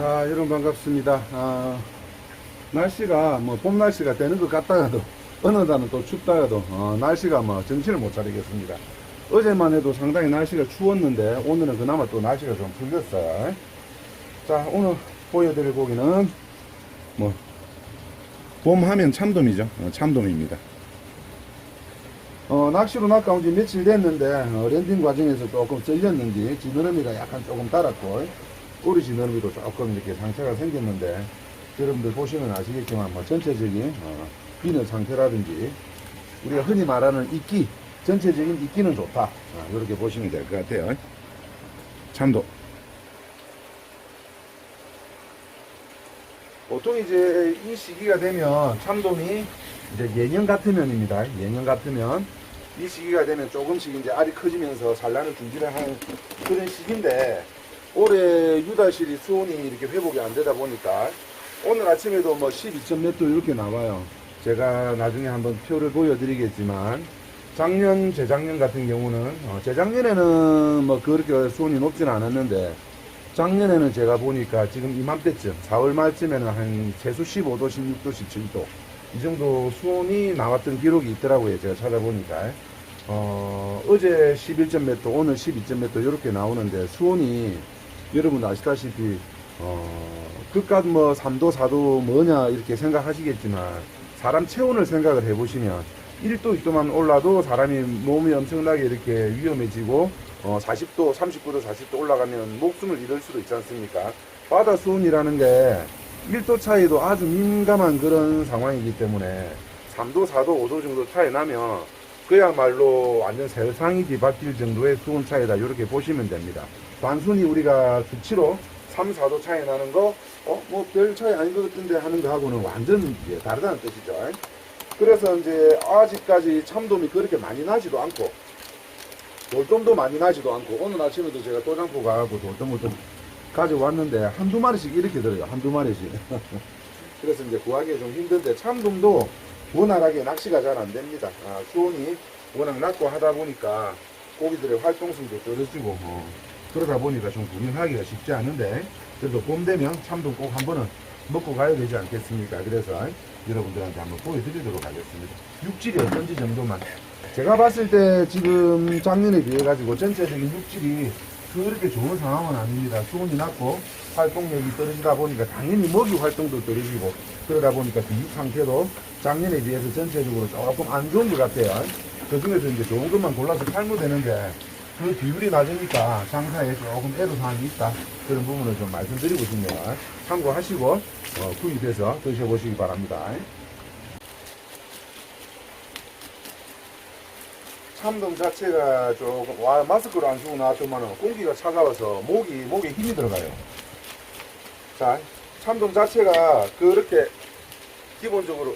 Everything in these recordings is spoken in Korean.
자, 여러분 반갑습니다. 날씨가 봄 날씨가 되는 것 같다가도 어느 날은 또 춥다가도 날씨가 정신을 못 차리겠습니다. 어제만 해도 상당히 날씨가 추웠는데 오늘은 그나마 또 날씨가 좀 풀렸어요. 자, 오늘 보여드릴 고기는 봄 하면 참돔이죠. 참돔입니다. 낚시로 낚아온 지 며칠 됐는데 랜딩 과정에서 조금 썰렸는지 지느러미가 약간 조금 달았고 꼬리 지느러미도 조금 이렇게 상처가 생겼는데 여러분들 보시면 아시겠지만 전체적인 비늘 상태라든지 우리가 흔히 말하는 이끼, 전체적인 이끼는 좋다. 이렇게 보시면 될 것 같아요. 참돔. 보통 이제 이 시기가 되면 참돔이 이제 예년 같으면입니다. 예년 같으면 이 시기가 되면 조금씩 이제 알이 커지면서 산란을 준비를 하는 그런 시기인데 올해 유달실이 수온이 이렇게 회복이 안 되다 보니까 오늘 아침에도 12점 몇 도 이렇게 나와요. 제가 나중에 한번 표를 보여드리겠지만 작년, 재작년 같은 경우는 재작년에는 그렇게 수온이 높지는 않았는데 작년에는 제가 보니까 지금 이맘때쯤 4월 말쯤에는 한 최소 15도, 16도, 17도 이 정도 수온이 나왔던 기록이 있더라고요. 제가 찾아보니까 어제 11점 몇 도, 오늘 12점 몇 도 이렇게 나오는데 수온이 여러분 아시다시피 그깟 3도, 4도 뭐냐 이렇게 생각하시겠지만 사람 체온을 생각을 해보시면 1도, 2도만 올라도 사람이 몸이 엄청나게 이렇게 위험해지고 40도, 39도, 40도 올라가면 목숨을 잃을 수도 있지 않습니까? 바다 수온이라는 게 1도 차이도 아주 민감한 그런 상황이기 때문에 3도, 4도, 5도 정도 차이 나면 그야말로 완전 세상이 뒤바뀔 정도의 수온 차이다 이렇게 보시면 됩니다. 단순히 우리가 수치로 3, 4도 차이 나는 거 별 차이 아닌 것 같은데 하는 거하고는 완전 다르다는 뜻이죠. 그래서 이제 아직까지 참돔이 그렇게 많이 나지도 않고 돌돔도 많이 나지도 않고 오늘 아침에도 제가 또장포 가고 돌돔을 좀 가져왔는데 한두 마리씩 이렇게 들어요. 한두 마리씩. 그래서 이제 구하기가 좀 힘든데 참돔도 원활하게 낚시가 잘 안 됩니다. 수온이 워낙 낮고 하다 보니까 고기들의 활동성도 떨어지고 그러다 보니까 좀 구경하기가 쉽지 않은데 그래도 봄 되면 참돔 꼭 한 번은 먹고 가야 되지 않겠습니까? 그래서 여러분들한테 한번 보여드리도록 하겠습니다. 육질이 어떤지 정도만. 제가 봤을 때 지금 작년에 비해 가지고 전체적인 육질이 그렇게 좋은 상황은 아닙니다. 수온이 낮고 활동력이 떨어지다 보니까 당연히 먹이 활동도 떨어지고 그러다 보니까 비육 상태도 작년에 비해서 전체적으로 조금 안 좋은 것 같아요. 그 중에서 이제 좋은 것만 골라서 팔면 되는데 그 비율이 낮으니까 장사에 조금 애로사항이 있다. 그런 부분을 좀 말씀드리고 싶네요. 참고하시고 구입해서 드셔보시기 바랍니다. 참돔 자체가 조금 마스크를 안 쓰고 나왔지만 공기가 차가워서 목에 힘이 들어가요. 자, 참돔 자체가 그렇게 기본적으로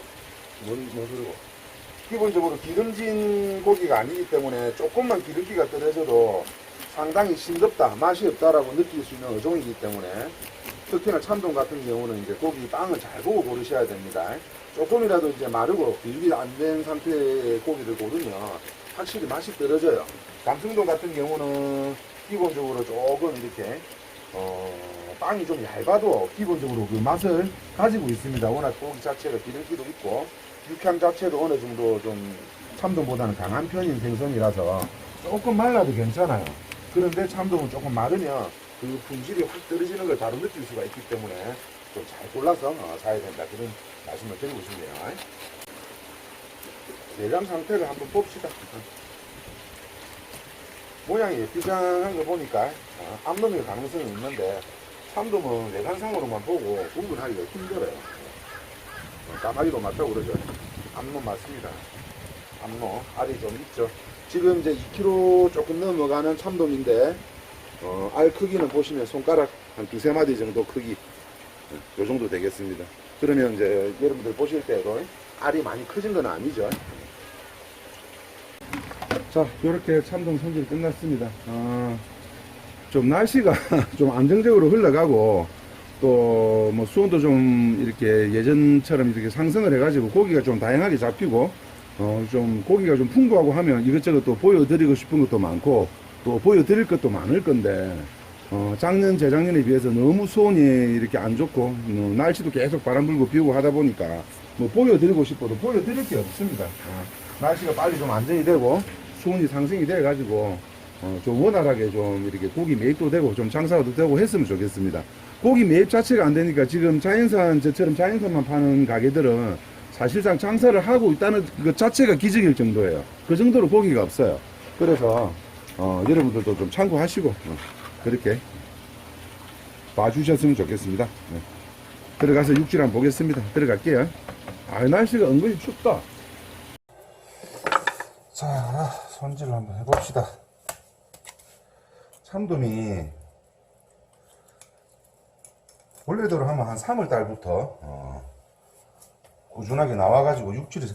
기본적으로 기름진 고기가 아니기 때문에 조금만 기름기가 떨어져도 상당히 싱겁다, 맛이 없다라고 느낄 수 있는 어종이기 때문에 특히나 참돔 같은 경우는 이제 고기 빵을 잘 보고 고르셔야 됩니다. 조금이라도 이제 마르고 비육이 안 된 상태의 고기를 고르면 확실히 맛이 떨어져요. 감성돔 같은 경우는 기본적으로 조금 이렇게 빵이 좀 얇아도 기본적으로 그 맛을 가지고 있습니다. 워낙 고기 자체가 기름기도 있고 육향 자체도 어느 정도 좀 참돔보다는 강한 편인 생선이라서 조금 말라도 괜찮아요. 그런데 참돔은 조금 마르면 그 품질이 확 떨어지는 걸 바로 느낄 수가 있기 때문에 좀 잘 골라서 사야 된다. 그런 말씀을 드리고 싶네요. 내장 상태를 한번 봅시다. 모양이 비장한 거 보니까 암놈일 가능성이 있는데 참돔은 내관상으로만 보고 구분하기가 힘들어요. 까마귀도 맞다고 그러죠. 암놈 맞습니다. 암놈 알이 좀 있죠. 지금 이제 2kg 조금 넘어가는 참돔인데 알 크기는 보시면 손가락 한 두세 마디 정도 크기 요 정도 되겠습니다. 그러면 이제 여러분들 보실 때도 알이 많이 커진 건 아니죠. 자, 이렇게 참돔 손질 끝났습니다. 좀 날씨가 좀 안정적으로 흘러가고 또 수온도 좀 이렇게 예전처럼 이렇게 상승을 해가지고 고기가 좀 다양하게 잡히고 좀 고기가 좀 풍부하고 하면 이것저것 또 보여드리고 싶은 것도 많고 또 보여드릴 것도 많을 건데 작년, 재작년에 비해서 너무 수온이 이렇게 안 좋고, 날씨도 계속 바람 불고 비 오고 하다 보니까, 뭐, 보여드리고 싶어도 보여드릴 게 없습니다. 날씨가 빨리 좀 안정이 되고, 수온이 상승이 돼가지고, 좀 원활하게 좀 이렇게 고기 매입도 되고, 좀 장사도 되고 했으면 좋겠습니다. 고기 매입 자체가 안 되니까 지금 자연산, 저처럼 자연산만 파는 가게들은 사실상 장사를 하고 있다는 것 자체가 기적일 정도예요. 그 정도로 고기가 없어요. 그래서, 여러분들도 좀 참고하시고, 그렇게 봐주셨으면 좋겠습니다. 네. 들어가서 육질 한번 보겠습니다. 들어갈게요. 날씨가 은근히 춥다. 자, 손질 한번 해봅시다. 참돔이 원래대로 하면 한 3월달부터 꾸준하게 나와가지고 육질이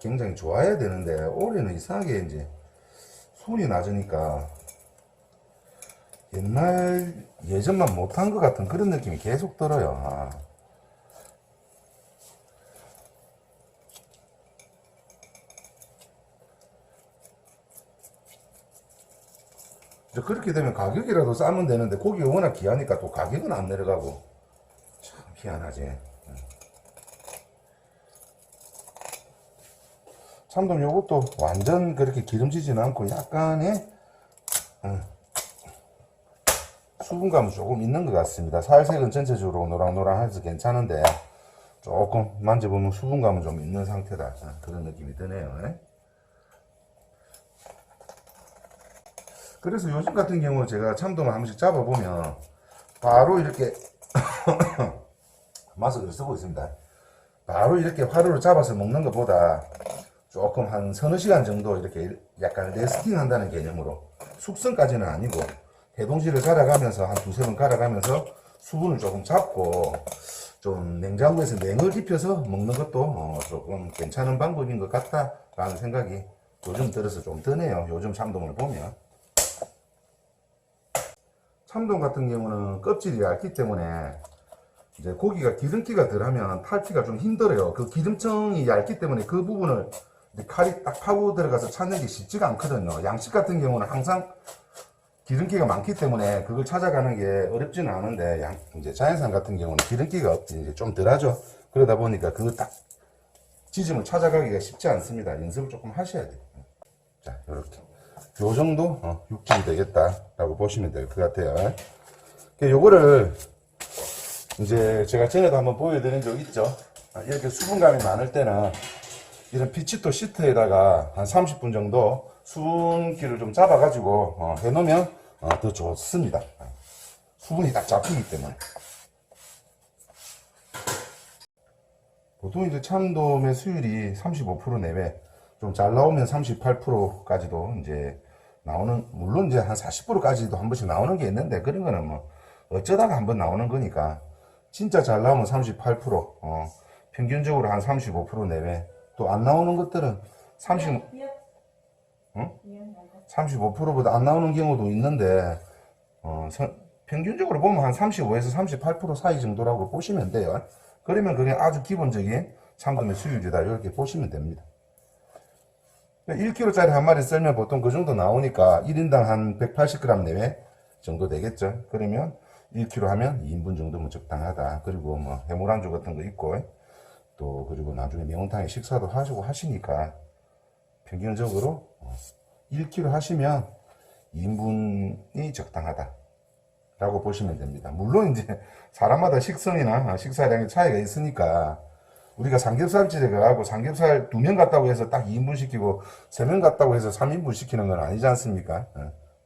굉장히 좋아야 되는데, 올해는 이상하게 이제 손이 낮으니까 예전만 못한 것 같은 그런 느낌이 계속 들어요. 그렇게 되면 가격이라도 싸면 되는데, 고기가 워낙 귀하니까 또 가격은 안 내려가고, 참 희한하지. 참돔 요것도 완전 그렇게 기름지지는 않고 약간의 수분감은 조금 있는 것 같습니다. 살색은 전체적으로 노랑노랑해서 괜찮은데, 조금 만져보면 수분감은 좀 있는 상태다. 그런 느낌이 드네요. 그래서 요즘 같은 경우는 제가 참돔을 한 번씩 잡아보면 바로 이렇게 마스크를 쓰고 있습니다. 바로 이렇게 화로를 잡아서 먹는 것보다 조금 한 서너 시간 정도 이렇게 약간 레스팅 한다는 개념으로, 숙성까지는 아니고 해동질을 갈아가면서 한 두세 번 갈아가면서 수분을 조금 잡고 좀 냉장고에서 냉을 입혀서 먹는 것도 조금 괜찮은 방법인 것 같다라는 생각이 요즘 들어서 좀 드네요. 요즘 참돔을 보면. 참돔 같은 경우는 껍질이 얇기 때문에 이제 고기가 기름기가 덜하면 탈피가 좀 힘들어요. 그 기름층이 얇기 때문에 그 부분을 칼이 딱 파고 들어가서 찾는 게 쉽지가 않거든요. 양식 같은 경우는 항상 기름기가 많기 때문에 그걸 찾아가는 게 어렵지는 않은데, 이제 자연산 같은 경우는 기름기가 이제 좀 덜하죠. 그러다 보니까 그 딱 지점을 찾아가기가 쉽지 않습니다. 연습을 조금 하셔야 돼요. 자, 이렇게 요 정도 육질이 되겠다라고 보시면 될 것 같아요. 요거를 이제 제가 전에도 한번 보여드린 적 있죠. 이렇게 수분감이 많을 때는 이런 피치토 시트에다가 한 30분 정도 수분기를 좀 잡아가지고 해놓으면 더 좋습니다. 수분이 딱 잡히기 때문에. 보통 이제 참돔의 수율이 35% 내외, 좀 잘 나오면 38%까지도 이제 나오는, 물론 이제 한 40%까지도 한 번씩 나오는 게 있는데, 그런 거는 뭐 어쩌다가 한번 나오는 거니까, 진짜 잘 나오면 38%, 평균적으로 한 35% 내외. 또 안 나오는 것들은 35%보다 안 나오는 경우도 있는데, 평균적으로 보면 한 35에서 38% 사이 정도라고 보시면 돼요. 그러면 그게 아주 기본적인 참돔의 수율이다, 이렇게 보시면 됩니다. 1kg짜리 한 마리 썰면 보통 그 정도 나오니까 1인당 한 180g 내외 정도 되겠죠. 그러면 1kg 하면 2인분 정도면 적당하다. 그리고 뭐 해물안주 같은 거 있고, 또 그리고 나중에 매운탕에 식사도 하시고 하시니까 평균적으로 1kg 하시면 2인분이 적당하다 라고 보시면 됩니다. 물론 이제 사람마다 식성이나 식사량의 차이가 있으니까, 우리가 삼겹살집에 가고 삼겹살 2명 갔다고 해서 딱 2인분 시키고 3명 갔다고 해서 3인분 시키는 건 아니지 않습니까?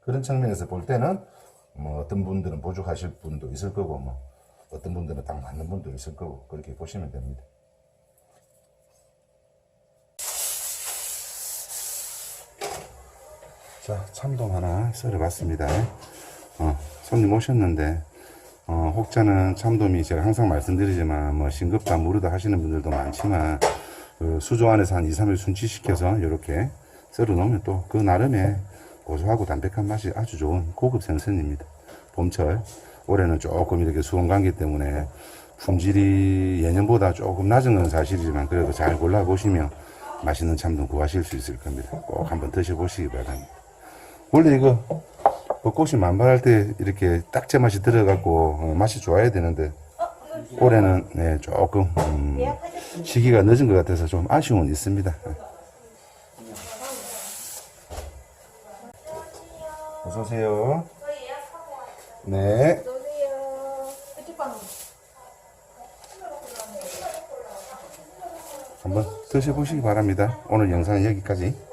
그런 측면에서 볼 때는 뭐 어떤 분들은 부족하실 분도 있을 거고, 뭐 어떤 분들은 딱 맞는 분도 있을 거고, 그렇게 보시면 됩니다. 자, 참돔 하나 썰어봤습니다. 손님 오셨는데, 혹자는 참돔이 제가 항상 말씀드리지만, 뭐, 싱겁다, 무르다 하시는 분들도 많지만, 그 수조 안에서 한 2, 3일 순치시켜서 이렇게 썰어 놓으면 또 그 나름의 고소하고 담백한 맛이 아주 좋은 고급 생선입니다. 봄철, 올해는 조금 이렇게 수온 감기 때문에 품질이 예년보다 조금 낮은 건 사실이지만, 그래도 잘 골라보시면 맛있는 참돔 구하실 수 있을 겁니다. 꼭 한번 드셔보시기 바랍니다. 원래 이거 벚꽃이 만발할 때 이렇게 딱제 맛이 들어갖고 맛이 좋아야 되는데 올해는 네, 조금 시기가 늦은 것 같아서 좀 아쉬움은 있습니다. 어서 오세요. 네. 한번 드셔보시기 바랍니다. 오늘 영상은 여기까지.